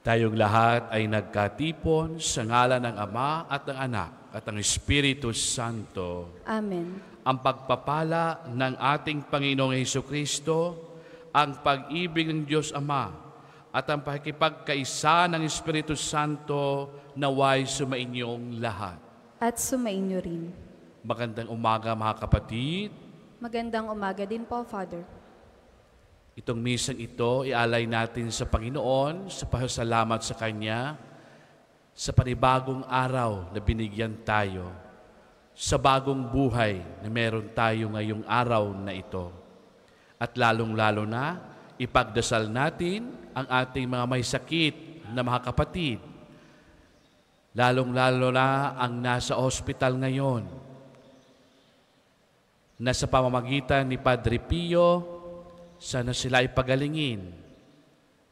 Tayong lahat ay nagkatipon sa ngalan ng Ama at ng Anak at ng Espiritu Santo. Amen. Ang pagpapala ng ating Panginoong Hesukristo, ang pag-ibig ng Diyos Ama, at ang pakikipagkaisa ng Espiritu Santo naway sumainyong lahat. At sumainyo rin. Magandang umaga mga kapatid. Magandang umaga din po, Father. Itong misang ito, ialay natin sa Panginoon sa pasasalamat sa Kanya sa panibagong araw na binigyan tayo, sa bagong buhay na meron tayo ngayong araw na ito. At lalong-lalo na, ipagdasal natin ang ating mga may sakit na mga kapatid, lalong-lalo na ang nasa ospital ngayon, na sa pamamagitan ni Padre Pio, sana sila ay pagalingin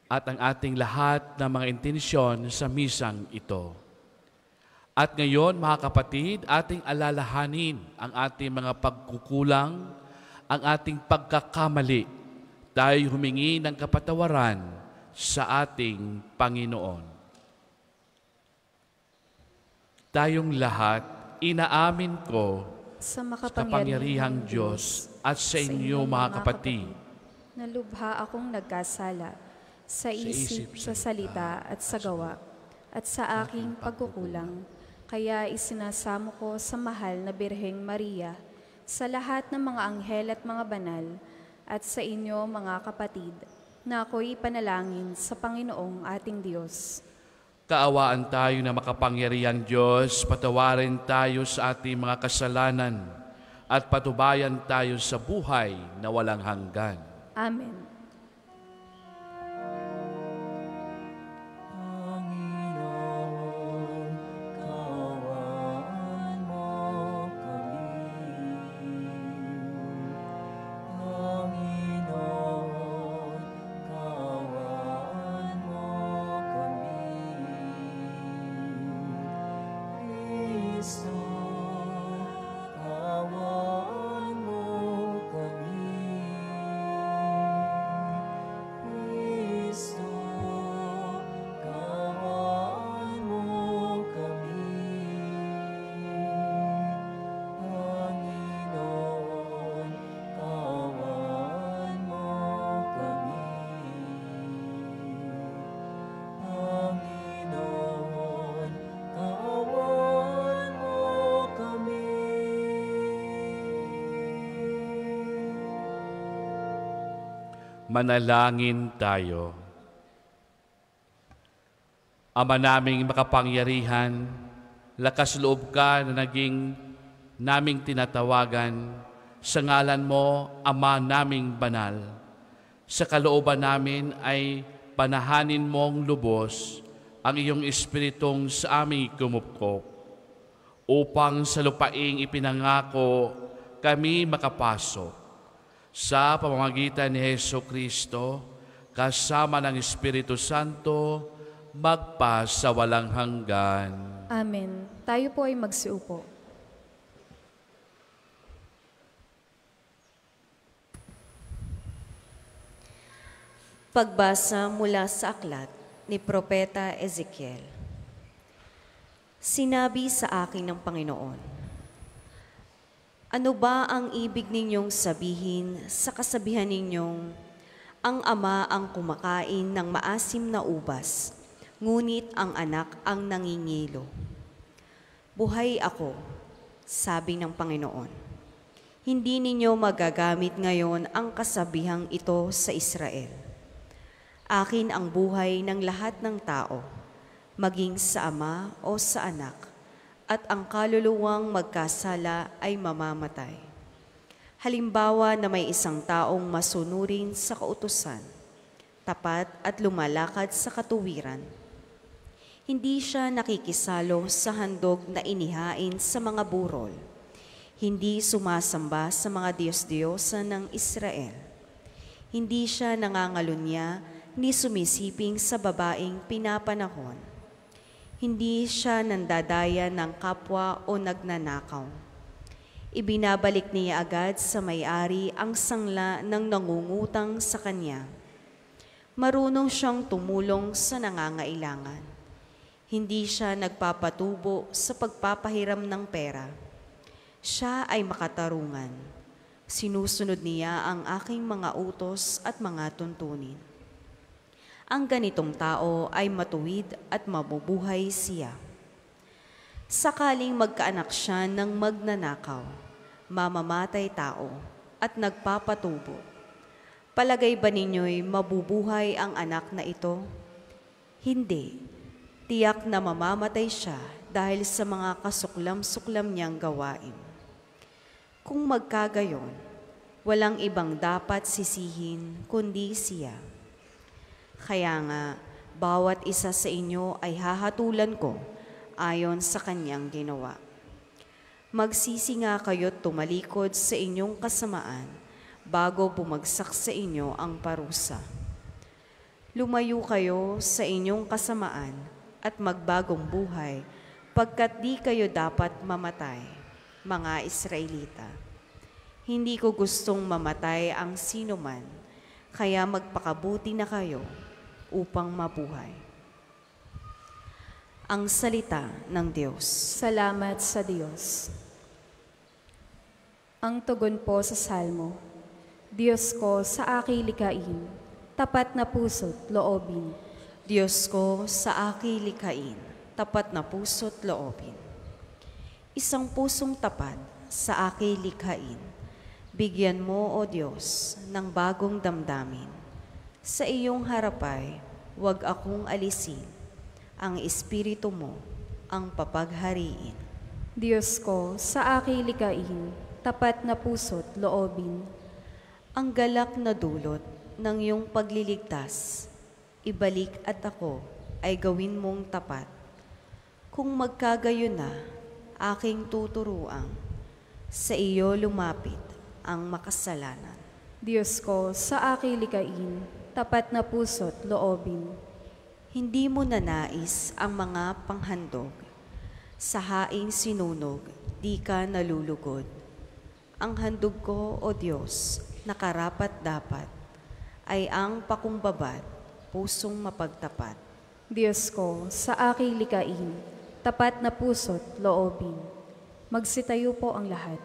at ang ating lahat ng mga intensyon sa misang ito. At ngayon, mga kapatid, ating alalahanin ang ating mga pagkukulang, ang ating pagkakamali. Tayo humingi ng kapatawaran sa ating Panginoon. Tayong lahat, inaamin ko Sa makapangyarihang Diyos at sa inyo, mga kapatid, na lubha akong nagkasala sa isip, sa salita at sa gawa, at sa aking pagkukulang. Kaya isinasamo ko sa mahal na Birheng Maria, sa lahat ng mga anghel at mga banal, at sa inyo mga kapatid, na ako'y ipanalangin sa Panginoong ating Diyos. kaawaan tayo na makapangyarihang Diyos, patawarin tayo sa ating mga kasalanan, at patubayan tayo sa buhay na walang hanggan. Amen. Panginoon, kaawaan mo kami. Panginoon, kaawaan mo kami. Kristo, kaawaan mo kami. Kristo, kaawaan mo kami. Panginoon, kaawaan mo kami. Panginoon, kaawaan mo kami. Manalangin tayo. Ama naming makapangyarihan, lakas loob ka na naging naming tinatawagan, sa ngalan mo, Ama naming banal. Sa kalooban namin ay panahanin mong lubos ang iyong espiritong sa aming kumupkop, upang sa lupaing ipinangako kami makapasok. Sa pamamagitan ni Hesukristo, kasama ng Espiritu Santo, magpa sa walang hanggan. Amen. Tayo po ay magsiupo. Pagbasa mula sa aklat ni Propeta Ezekiel. Sinabi sa akin ng Panginoon, ano ba ang ibig ninyong sabihin sa kasabihan ninyong, ang ama ang kumakain ng maasim na ubas, ngunit ang anak ang nangingilo? Buhay ako, sabi ng Panginoon. Hindi ninyo magagamit ngayon ang kasabihang ito sa Israel. Akin ang buhay ng lahat ng tao, maging sa ama o sa anak, at ang kaluluwang magkasala ay mamamatay. Halimbawa na may isang taong masunurin sa kautusan, tapat at lumalakad sa katuwiran. Hindi siya nakikisalo sa handog na inihain sa mga burol. Hindi sumasamba sa mga Diyos-Diyosa ng Israel. Hindi siya nangangalunya ni sumisiping sa babaeng pinapanahon. Hindi siya nandadaya ng kapwa o nagnanakaw. Ibinabalik niya agad sa may-ari ang sangla ng nangungutang sa kanya. Marunong siyang tumulong sa nangangailangan. Hindi siya nagpapatubo sa pagpapahiram ng pera. Siya ay makatarungan. Sinusunod niya ang aking mga utos at mga tuntunin. Ang ganitong tao ay matuwid at mabubuhay siya. Sakaling magkaanak siya ng magnanakaw, mamamatay tao, at nagpapatubo, palagay ba ninyo'y mabubuhay ang anak na ito? Hindi. Tiyak na mamamatay siya dahil sa mga kasuklam-suklam niyang gawain. Kung magkagayon, walang ibang dapat sisihin kundi siya. Kaya nga, bawat isa sa inyo ay hahatulan ko ayon sa kanyang ginawa. Magsisi nga kayo't tumalikod sa inyong kasamaan bago bumagsak sa inyo ang parusa. Lumayo kayo sa inyong kasamaan at magbagong buhay, pagkat di kayo dapat mamatay, mga Israelita. Hindi ko gustong mamatay ang sino man, kaya magpakabuti na kayo upang mabuhay. Ang salita ng Diyos. Salamat sa Diyos. Ang tugon po sa Salmo. Diyos ko, sa aking likhain, tapat na puso't loobin. Diyos ko, sa aking likhain, tapat na puso't loobin. Isang pusong tapat sa aking likhain. Bigyan mo, O Diyos, ng bagong damdamin. Sa iyong harapay, huwag akong alisin. Ang Espiritu mo ang papaghariin. Diyos ko, sa aking likhain, tapat na puso't loobin. Ang galak na dulot ng iyong pagliligtas, ibalik at ako ay gawin mong tapat. Kung magkagayon na, aking tuturuan, sa iyo lumapit ang makasalanan. Diyos ko, sa aking likhain, tapat na puso't loobin. Hindi mo nanais ang mga panghandog, sa haing sinunog, di ka nalulugod. Ang handog ko, O Diyos, na karapat-dapat, ay ang pakumbabad, pusong mapagtapat. Diyos ko, sa aking likhain, tapat na puso't loobin. Magsitayo po ang lahat.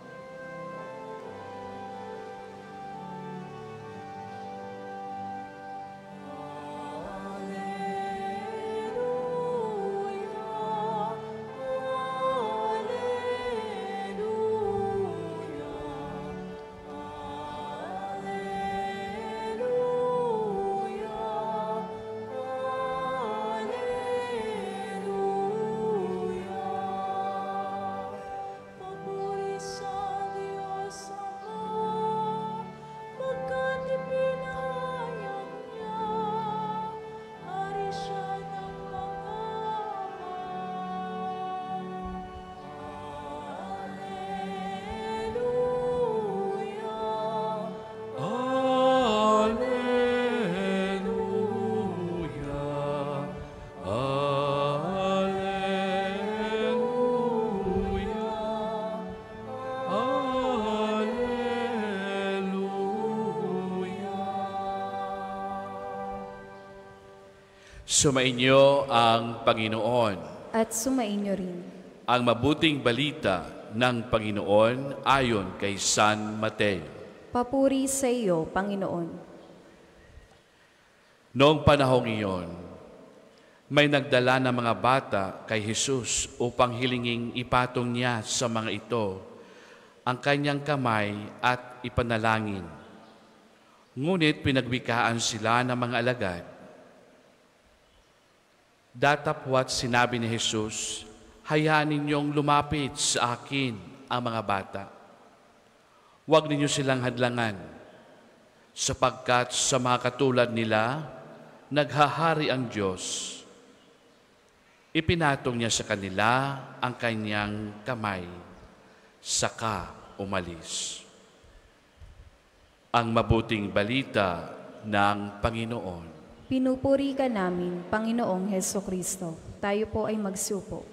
Sumainyo ang Panginoon. At sumainyo rin. Ang mabuting balita ng Panginoon ayon kay San Mateo. Papuri sa iyo, Panginoon. Noong panahong iyon, may nagdala ng mga bata kay Jesus upang hilinging ipatong niya sa mga ito ang kanyang kamay at ipanalangin. Ngunit pinagbikaan sila ng mga alagad. Datapwat sinabi ni Jesus, hayaan ninyong lumapit sa akin ang mga bata. Huwag ninyo silang hadlangan, sapagkat sa mga katulad nila, naghahari ang Diyos. Ipinatong niya sa kanila ang kanyang kamay, saka umalis. Ang mabuting balita ng Panginoon. Pinupuri ka namin, Panginoong Hesukristo. Tayo po ay magsupo.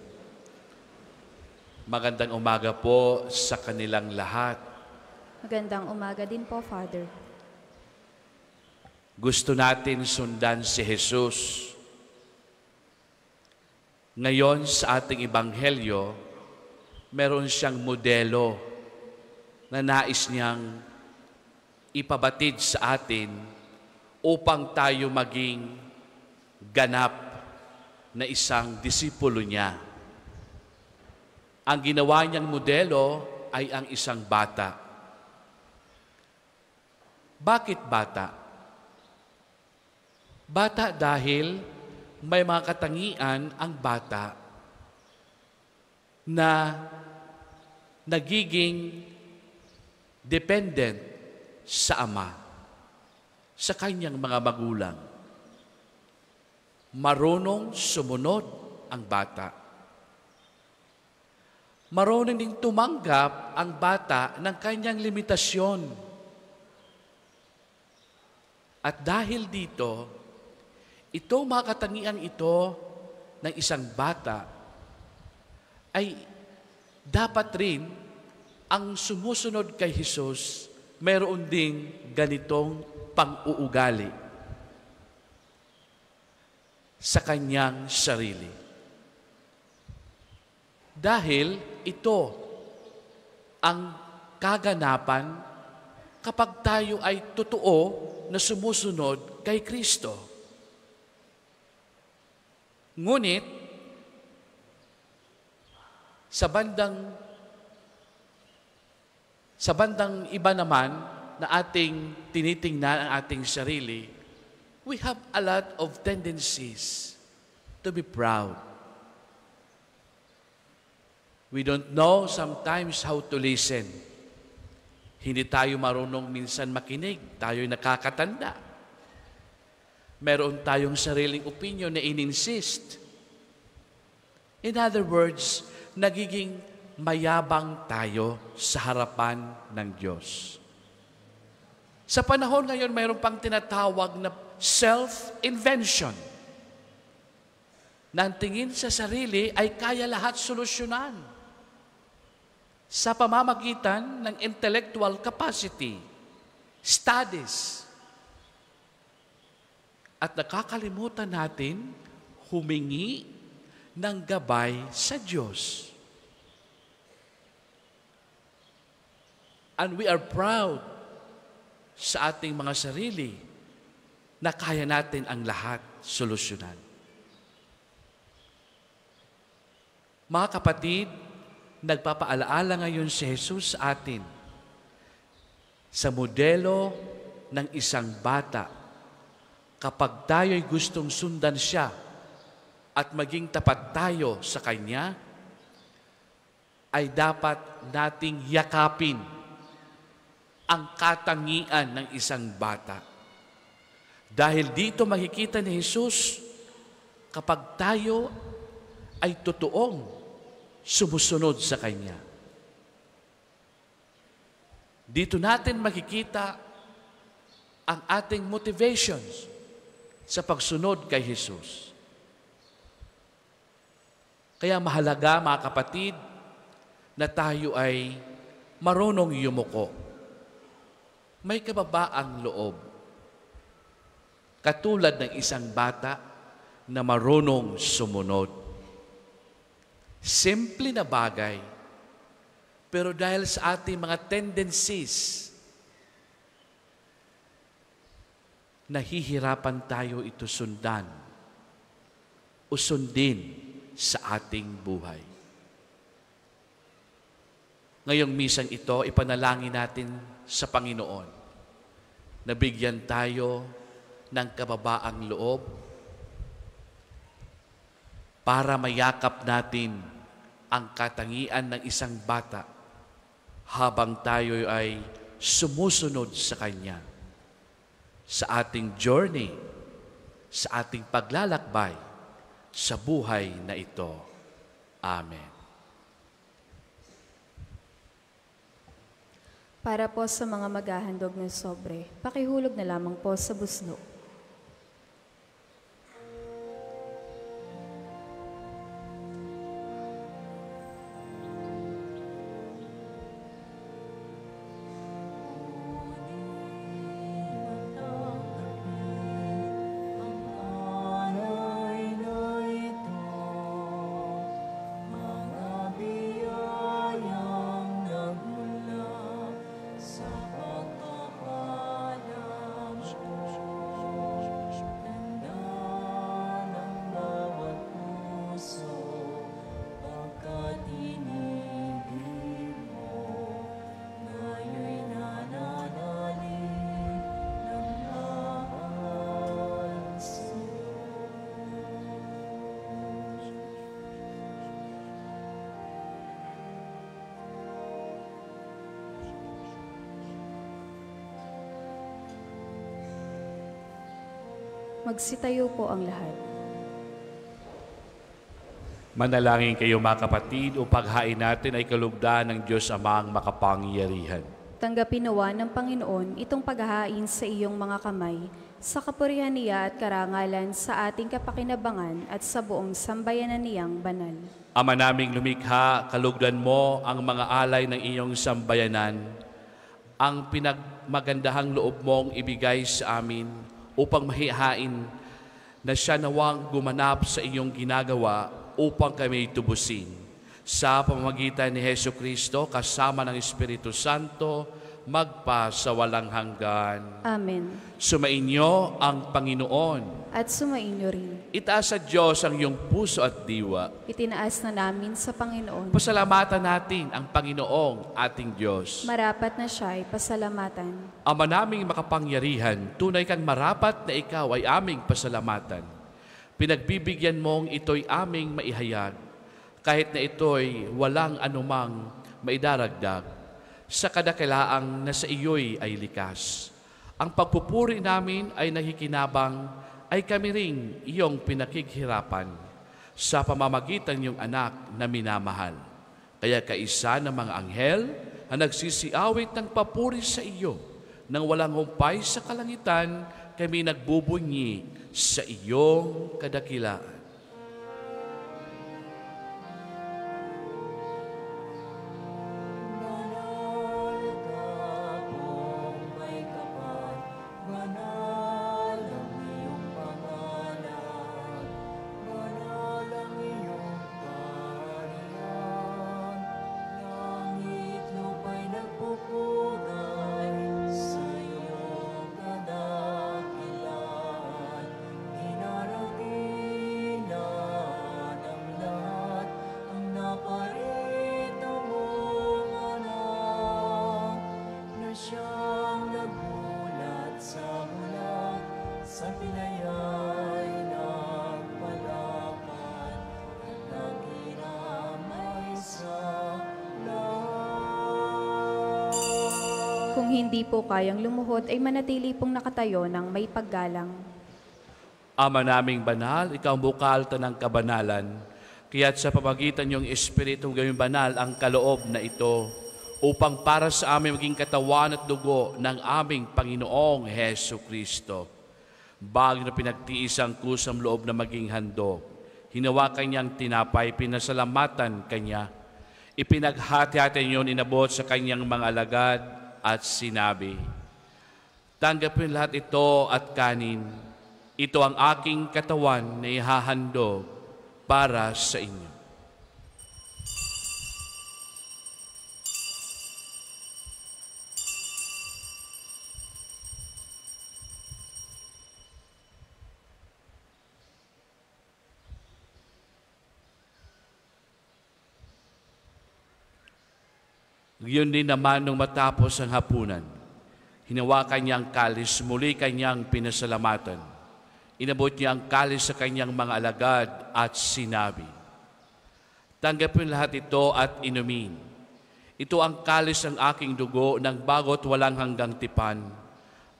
Magandang umaga po sa kanilang lahat. Magandang umaga din po, Father. Gusto natin sundan si Jesus. Ngayon sa ating ebanghelyo, meron siyang modelo na nais niyang ipabatid sa atin upang tayo maging ganap na isang disipulo niya. Ang ginawa niyang modelo ay ang isang bata. Bakit bata? Bata dahil may mga katangian ang bata na nagiging dependent sa ama, sa kanyang mga magulang. Marunong sumunod ang bata. Marunong ding tumanggap ang bata ng kanyang limitasyon. At dahil dito, itong mga katangian ito ng isang bata ay dapat rin ang sumusunod kay Jesus meron ding ganitong pang-uugali sa kanyang sarili. Dahil ito ang kaganapan kapag tayo ay totoo na sumusunod kay Kristo. Ngunit, sa bandang iba naman na ating tinitingnan ang ating sarili, we have a lot of tendencies to be proud. We don't know sometimes how to listen. Hindi tayo marunong minsan makinig. Tayo'y nakakatanda. Meron tayong sariling opinion na in-insist. In other words, nagiging mayabang tayo sa harapan ng Diyos. Sa panahon ngayon, mayroon pang tinatawag na self-invention. Na ang tingin sa sarili ay kaya lahat solusyonan sa pamamagitan ng intellectual capacity, studies. At nakakalimutan natin humingi ng gabay sa Diyos. And we are proud sa ating mga sarili na kaya natin ang lahat solusyonan. Mga kapatid, nagpapaalaala ngayon si Jesus sa atin sa modelo ng isang bata. Kapag tayo'y gustong sundan siya at maging tapat tayo sa Kanya, ay dapat nating yakapin ang katangian ng isang bata. Dahil dito makikita ni Jesus, kapag tayo ay totoong sumusunod sa Kanya. Dito natin makikita ang ating motivations sa pagsunod kay Jesus. Kaya mahalaga, mga kapatid, na tayo ay marunong yumuko. May kababaang loob. Katulad ng isang bata na marunong sumunod. Simple na bagay, pero dahil sa ating mga tendencies, nahihirapan tayo ito sundan o sundin sa ating buhay. Ngayong misang ito, ipanalangin natin sa Panginoon na bigyan tayo ng kababaang loob para mayakap natin ang katangian ng isang bata habang tayo ay sumusunod sa Kanya sa ating journey, sa ating paglalakbay sa buhay na ito. Amen. Para po sa mga maghahandog ng sobre, pakihulog na lamang po sa buslo. Magsitayo po ang lahat. Manalangin kayo mga kapatid o paghain natin ay kalugdan ng Diyos Amang makapangyarihan. Tanggapin nawa ng Panginoon itong paghahain sa iyong mga kamay, sa kapurihan niya at karangalan sa ating kapakinabangan at sa buong sambayanan niyang banal. Ama naming lumikha, kalugdan mo ang mga alay ng iyong sambayanan, ang pinagmagandahang loob mong ibigay sa amin upang mahihain na siya nawang gumanap sa iyong ginagawa upang kami tubusin. Sa pamamagitan ni Hesu Kristo kasama ng Espiritu Santo, magpa sa walang hanggan. Amen. Sumainyo ang Panginoon. At sumainyo rin. Itaas sa Diyos ang iyong puso at diwa. Itinaas na namin sa Panginoon. Pasalamatan natin ang Panginoong ating Diyos. Marapat na siya ay pasalamatan. Ama naming makapangyarihan, tunay kang marapat na ikaw ay aming pasalamatan. Pinagbibigyan mong ito'y aming maihayag, kahit na ito'y walang anumang maidaragdag, sa kadakilaang na sa iyo'y ay likas. Ang pagpupuri namin ay nakikinabang, ay kami ring iyong pinakighirapan sa pamamagitan ng anak na minamahal. Kaya kaisa ng mga anghel ang nagsisiawit ng papuri sa iyo, nang walang humpay sa kalangitan, kami nagbubunyi sa iyong kadakilaan. Kung hindi po kayang lumuhod, ay manatili pong nakatayo ng may paggalang. Ama naming banal, ikaw ang bukal ng kabanalan, kaya't sa pamagitan yung Espiritu gawing banal ang kaloob na ito, upang para sa amin maging katawan at dugo ng aming Panginoong Hesu Kristo. Bago na pinagtiis ang kusang loob na maging handog, hinawakan niyang tinapay, pinasalamatan kanya, ipinaghati-hati niyon, inabot sa kanyang mga alagad, at sinabi, tanggapin lahat ito at kanin. Ito ang aking katawan na ihahandog para sa inyo. Yun din naman nung matapos ang hapunan, hinawakan niya ang kalis, muli kanyang pinasalamatan. Inabot niya ang kalis sa kanyang mga alagad at sinabi, tanggapin lahat ito at inumin. Ito ang kalis ng aking dugo ng bago't walang hanggang tipan.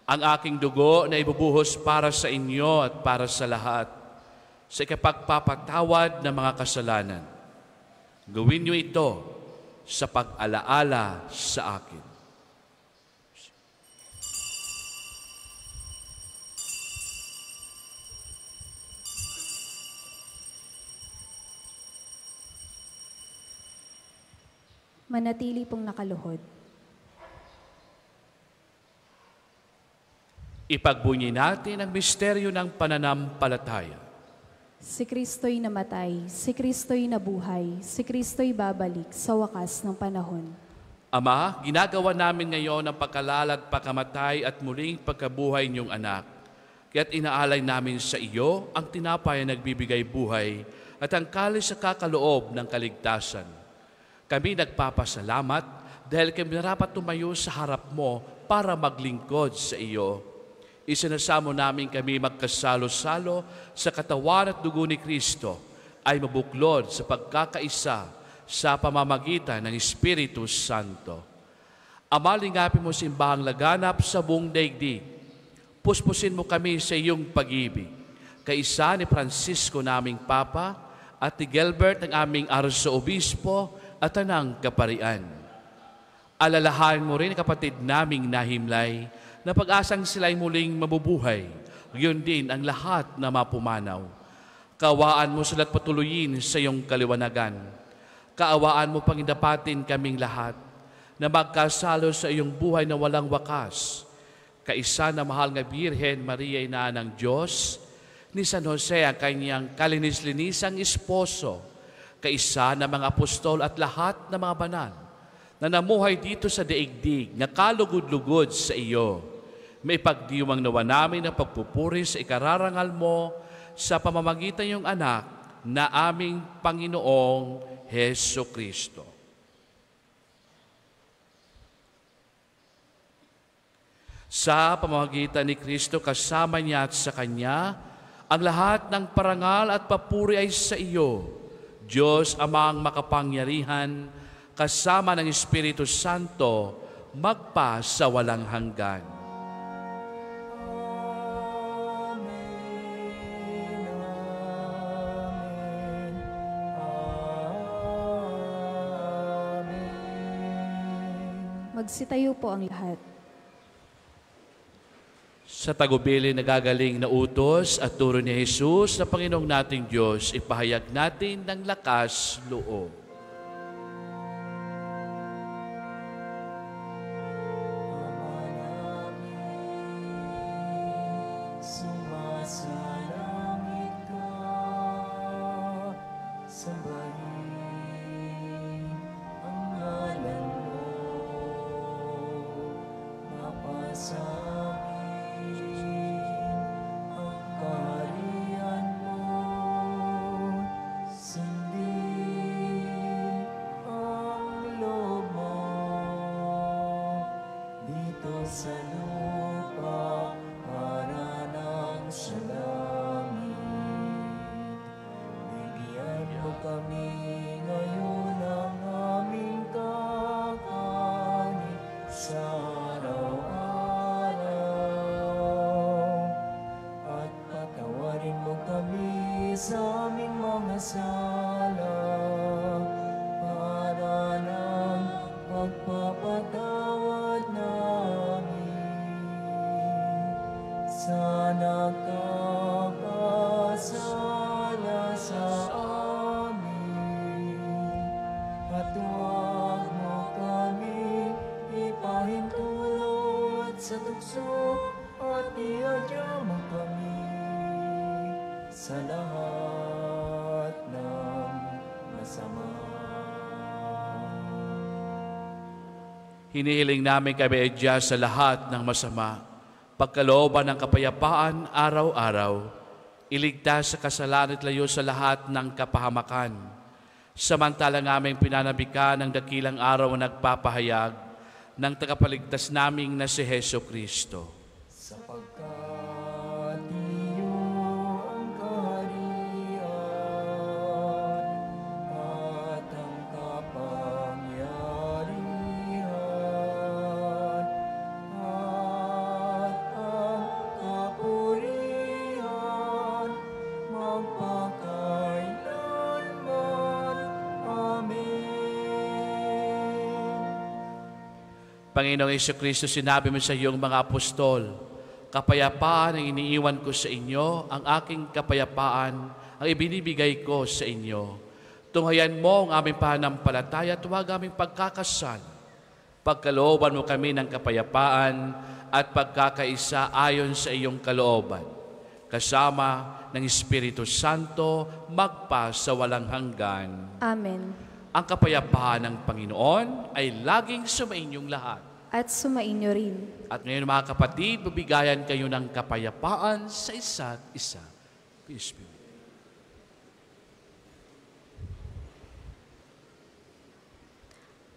Ang aking dugo na ibubuhos para sa inyo at para sa lahat, sa ikapagpapatawad ng mga kasalanan. Gawin niyo ito sa pag-alaala sa akin. Manatili pong nakaluhod. Ipagbunyi natin ang misteryo ng pananampalataya. Si Kristo'y namatay, si Kristo'y nabuhay, si Kristo'y babalik sa wakas ng panahon. Ama, ginagawa namin ngayon ang pagkalala at pagkamatay at muling pagkabuhay niyong anak. Kaya't inaalay namin sa iyo ang tinapay na nagbibigay buhay at ang kalis sa kakaloob ng kaligtasan. Kami nagpapasalamat dahil kami narapat tumayo sa harap mo para maglingkod sa iyo. Isinasamo namin kami magkasalo-salo sa katawan at dugo ni Kristo ay mabuklod sa pagkakaisa sa pamamagitan ng Espiritu Santo. Ama, lingapin mo simbahang laganap sa buong daigdig. Puspusin mo kami sa iyong pag-ibig. Kaisa ni Francisco naming Papa at ni Gilbert ang aming Arso-Obispo at tanang kaparian. Alalahan mo rin kapatid naming nahimlay na pag-asang sila'y muling mabubuhay. Yun din ang lahat na mapumanaw. Kaawaan mo sila't patuloyin sa iyong kaliwanagan. Kaawaan mo pangindapatin kaming lahat na magkasalo sa iyong buhay na walang wakas. Kaisa na mahal nga Birhen Maria, Ina ng Diyos, ni San Jose ang kanyang kalinis-linisang esposo, kaisa na mga apostol at lahat ng mga banal na namuhay dito sa daigdig na kalugod-lugod sa iyo. May pagdiwang nawa namin na pagpupuri sa ikararangal mo sa pamamagitan ng anak na aming Panginoong Heso Kristo. Sa pamamagitan ni Kristo, kasama niya at sa Kanya, ang lahat ng parangal at papuri ay sa iyo, Diyos Amang makapangyarihan, kasama ng Espiritu Santo, magpa sa walang hanggan. Magsitayo po ang lahat. Sa tagubilin na gagaling na utos at turo ni Jesus na Panginoong nating Diyos, ipahayag natin ng lakas loob. Sumasalangit ka, sambahin ang ngalan mo, mapasamin ang kaharian mo, sundin ang loob mo, dito sa lupa para nang sa langit. Bigyan mo kami ngayon ng aming kakanin sa araw-araw. At patawarin mo kami sa aming mga sala para ng pagpapatawad namin sa nagkakasala sa amin. At huwag mo kami ipahintulot sa tukso at iadya mo kami sa lahat ng masama. Hinihiling namin kami adya sa lahat ng masama, pagkalooban ng kapayapaan araw-araw, iligtas sa kasalanan at layo sa lahat ng kapahamakan. Samantalang aming pinanabikan ng dakilang araw na nagpapahayag ng tagapaligtas naming na si Heso Kristo. Sapagkat iyo ang kaharian at ang kapangyarihan at ang kapurihan magpakailanman. Amen. Panginoong Jesucristo, sinabi mo sa iyong mga apostol, kapayapaan ang iniiwan ko sa inyo, ang aking kapayapaan ang ibinibigay ko sa inyo. Tunghayan mo ang aming pananampalataya at huwag aming pagkakasal. Pagkalooban mo kami ng kapayapaan at pagkakaisa ayon sa iyong kalooban. Kasama ng Espiritu Santo, magpa sa walang hanggan. Amen. Ang kapayapaan ng Panginoon ay laging sumainyong lahat. At sumainyo rin. At ngayon mga kapatid, bibigayan kayo ng kapayapaan sa isa't isa. Peace be with you.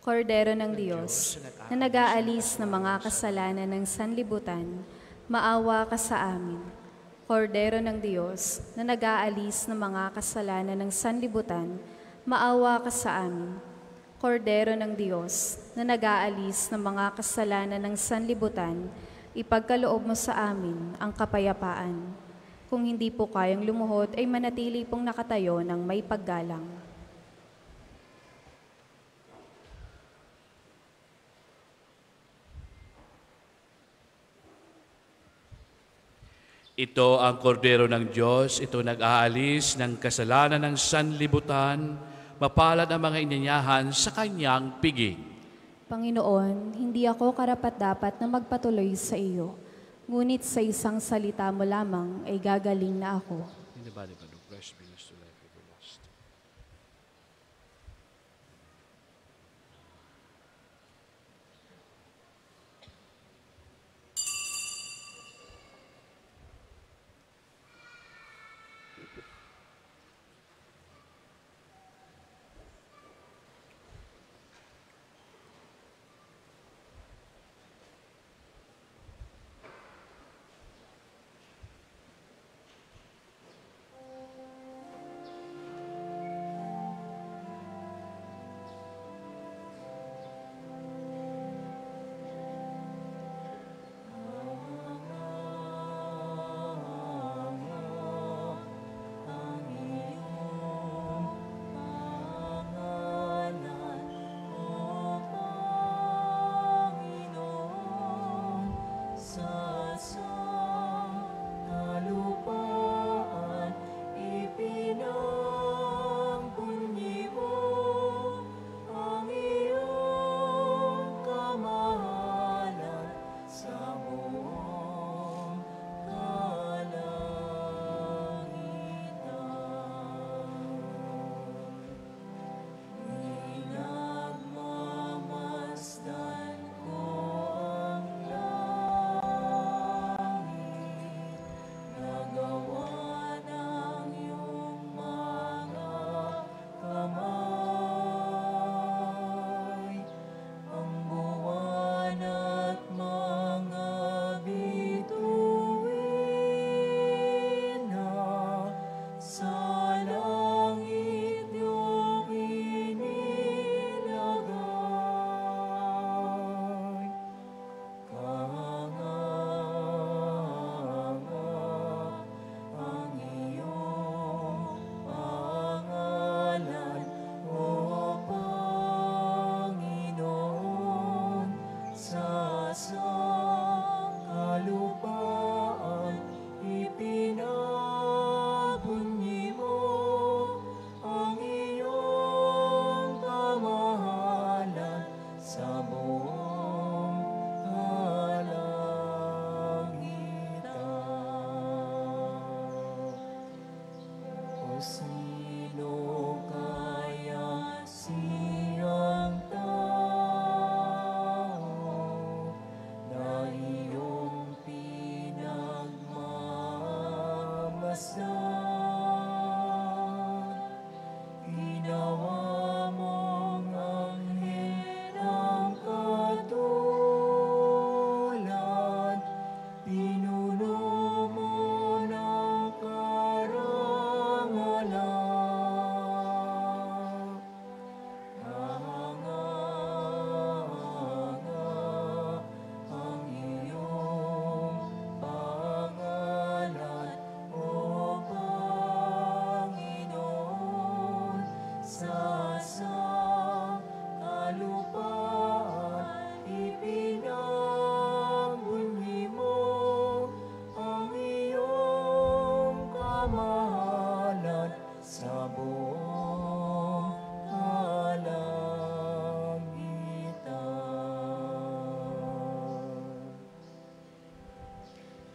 Kordero ng Diyos, na nag-aalis ng mga kasalanan ng sanlibutan, maawa ka sa amin. Kordero ng Diyos, na nag-aalis ng mga kasalanan ng sanlibutan, maawa ka sa amin. Kordero ng Diyos, na nag-aalis ng mga kasalanan ng sanlibutan, Ipagkaloob mo sa amin ang kapayapaan. Kung hindi po kayang lumuhod, ay manatili pong nakatayo ng may paggalang. Ito ang kordero ng Diyos, ito nag-aalis ng kasalanan ng sanlibutan, mapalad ang mga inanyahan sa kanyang piging. Panginoon, hindi ako karapat-dapat na magpatuloy sa iyo, ngunit sa isang salita mo lamang ay gagaling na ako. In the body of Christ, bring us to life everlasting.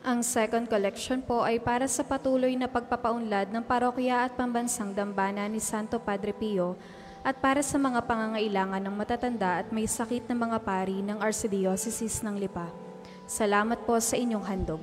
Ang second collection po ay para sa patuloy na pagpapaunlad ng parokya at pambansang dambana ni Santo Padre Pio at para sa mga pangangailangan ng matatanda at may sakit na mga pari ng Archdiocese ng Lipa. Salamat po sa inyong handog.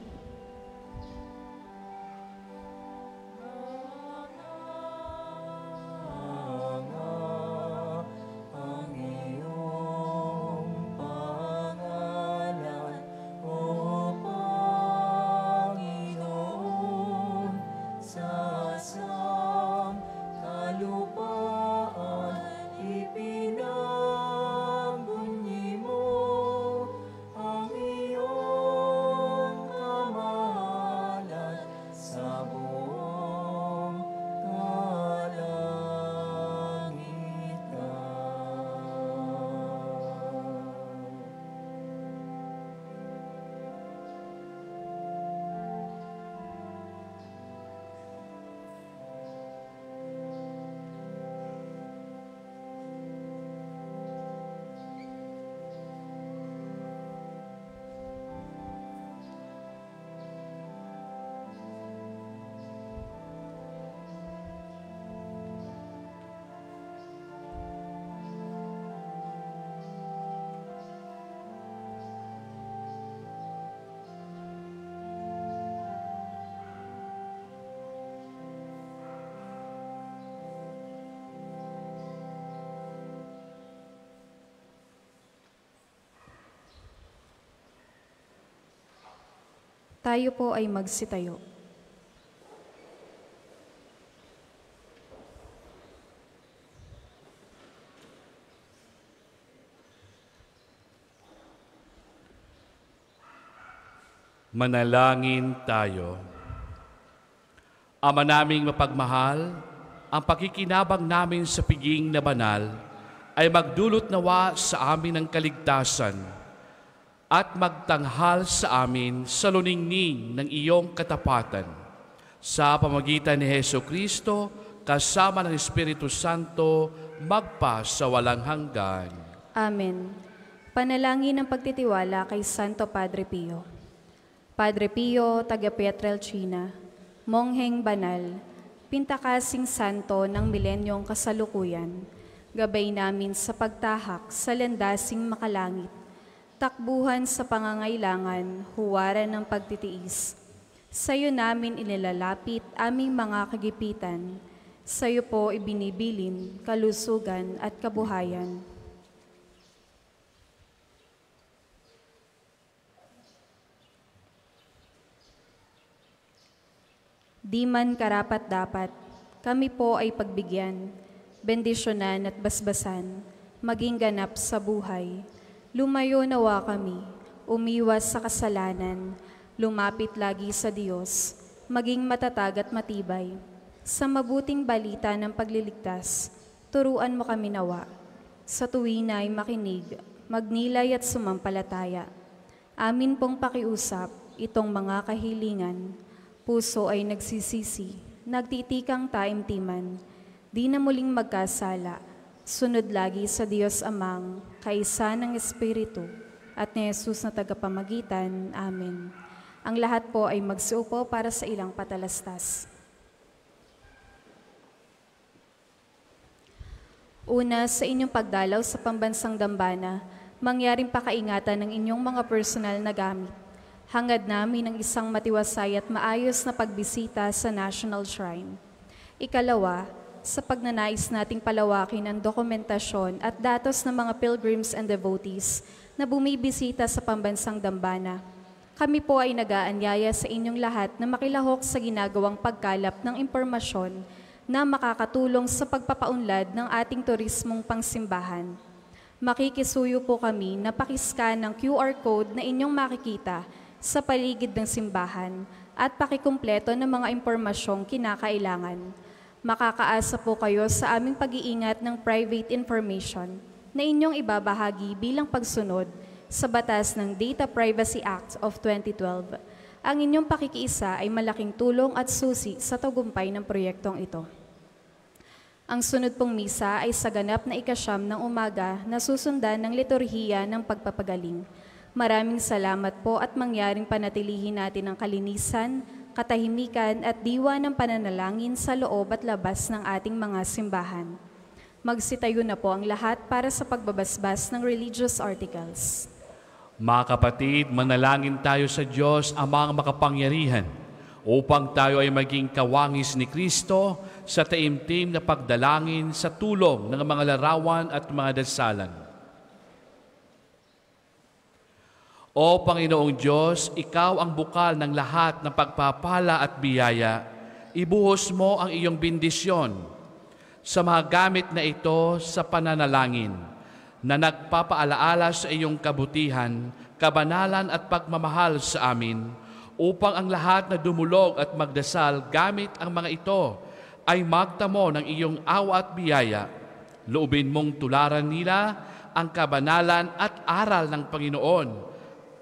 Ipinangbunyi mo ang iyong Tayo po ay magsitayo. Manalangin tayo. Ama naming mapagmahal, ang pakikinabang namin sa piging na banal ay magdulot nawa sa amin ng kaligtasan at magtanghal sa amin sa luningning ng iyong katapatan. Sa pamagitan ni Jesucristo, kasama ng Espiritu Santo, magpa sa walang hanggan. Amen. Panalangin ng pagtitiwala kay Santo Padre Pio. Padre Pio, taga Pietrelcina, mongheng banal, pintakasing santo ng milenyong kasalukuyan, gabay namin sa pagtahak sa landasing makalangit, takbuhan sa pangangailangan, huwaran ng pagtitiis. Sa'yo namin inilalapit aming mga kagipitan, sa'yo po ibinibilin, kalusugan at kabuhayan. Di man karapat-dapat, kami po ay pagbigyan, bendisyonan at basbasan, maging ganap sa buhay. Lumayo nawa kami, umiwas sa kasalanan, lumapit lagi sa Diyos, maging matatag at matibay. Sa mabuting balita ng pagliligtas, turuan mo kami nawa. Sa tuwin ay makinig, magnilay at sumampalataya. Amin pong pakiusap itong mga kahilingan. Puso ay nagsisisi, nagtitikang taimtiman, di na muling magkasala, sunod lagi sa Diyos Amang, kaisa ng Espiritu, at ni Jesus na tagapamagitan. Amen. Ang lahat po ay magsuupo para sa ilang patalastas. Una, sa inyong pagdalaw sa pambansang dambana, mangyaring pakaingatan ng inyong mga personal na gamit. Hangad namin ang isang matiwasay at maayos na pagbisita sa National Shrine. Ikalawa, sa pagnanais nating palawakin ang dokumentasyon at datos ng mga pilgrims and devotees na bumibisita sa pambansang dambana, kami po ay nag-aanyaya sa inyong lahat na makilahok sa ginagawang pagkalap ng impormasyon na makakatulong sa pagpapaunlad ng ating turismong pangsimbahan. Makikisuyo po kami na pakiscan ng QR code na inyong makikita sa paligid ng simbahan at pakikumpleto ng mga impormasyong kinakailangan. Makakaasa po kayo sa aming pag-iingat ng private information na inyong ibabahagi bilang pagsunod sa batas ng Data Privacy Act of 2012. Ang inyong pakikiisa ay malaking tulong at susi sa tagumpay ng proyektong ito. Ang sunod pong misa ay sa ganap na 9 ng umaga na susundan ng liturhiya ng pagpapagaling. Maraming salamat po at mangyaring panatilihin natin ang kalinisan, katahimikan at diwa ng pananalangin sa loob at labas ng ating mga simbahan. Magsitayo na po ang lahat para sa pagbabasbas ng religious articles. Mga kapatid, manalangin tayo sa Diyos Amang makapangyarihan upang tayo ay maging kawangis ni Kristo sa taimtim na pagdalangin sa tulong ng mga larawan at mga dasalan. O Panginoong Diyos, Ikaw ang bukal ng lahat ng pagpapala at biyaya. Ibuhos mo ang iyong bendisyon sa mga gamit na ito sa pananalangin na nagpapaalaala sa iyong kabutihan, kabanalan at pagmamahal sa amin upang ang lahat na dumulog at magdasal gamit ang mga ito ay magtamo ng iyong awa at biyaya. Loobin mong tularan nila ang kabanalan at aral ng Panginoon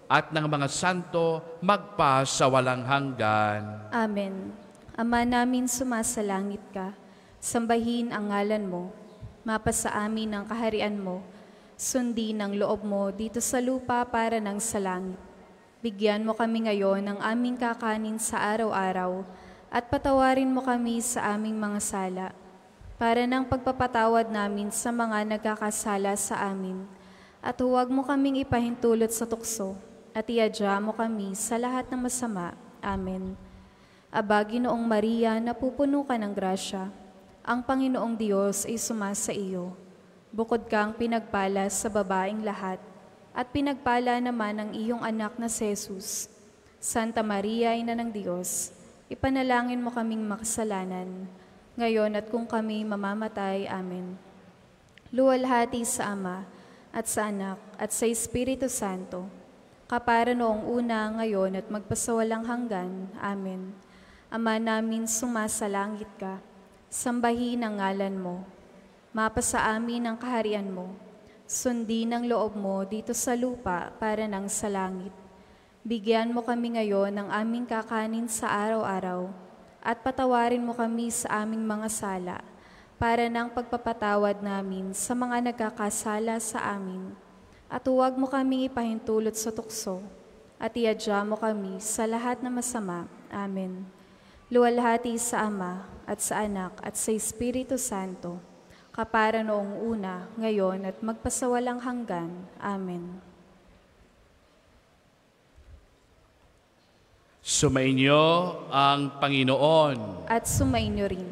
at ng mga santo magpa sa walang hanggan. Amen. Ama namin sumasalangit ka, sambahin ang ngalan mo, mapasa amin ang kaharian mo, sundin ang loob mo dito sa lupa para ng sa langit. Bigyan mo kami ngayon ng aming kakanin sa araw-araw at patawarin mo kami sa aming mga sala, para ng pagpapatawad namin sa mga nagkakasala sa amin. At huwag mo kaming ipahintulot sa tukso, at iadya mo kami sa lahat ng masama. Amen. Aba, Ginoong Maria, napupuno ka ng grasya. Ang Panginoong Diyos ay sumasa iyo. Bukod kang pinagpala sa babaeng lahat, at pinagpala naman ang iyong anak na si Jesus. Santa Maria, Ina ng Diyos, ipanalangin mo kaming makasalanan, ngayon at kung kami mamamatay. Amen. Luwalhati sa Ama, at sa Anak, at sa Espiritu Santo, kapara noong una, ngayon, at magpasawalang hanggan. Amen. Ama namin, sumasalangit ka, sambahin ang ngalan mo, mapasa amin ang kaharian mo, sundin ang loob mo dito sa lupa para nang sa langit. Bigyan mo kami ngayon ng aming kakanin sa araw-araw at patawarin mo kami sa aming mga sala para ng pagpapatawad namin sa mga nagkakasala sa amin. At huwag mo kaming ipahintulot sa tukso at iadya mo kami sa lahat na masama. Amen. Luwalhati sa Ama at sa Anak at sa Espiritu Santo, kapara noong una, ngayon at magpasawalang hanggan. Amen. Sumainyo ang Panginoon. At sumainyo rin.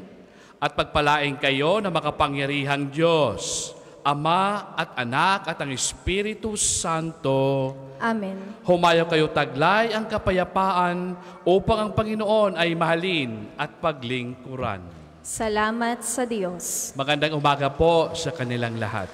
At pagpalain kayo na makapangyarihang Diyos, Ama at Anak at ang Espiritu Santo. Amen. Humayo kayo taglay ang kapayapaan upang ang Panginoon ay mahalin at paglingkuran. Salamat sa Diyos. Magandang umaga po sa kanilang lahat.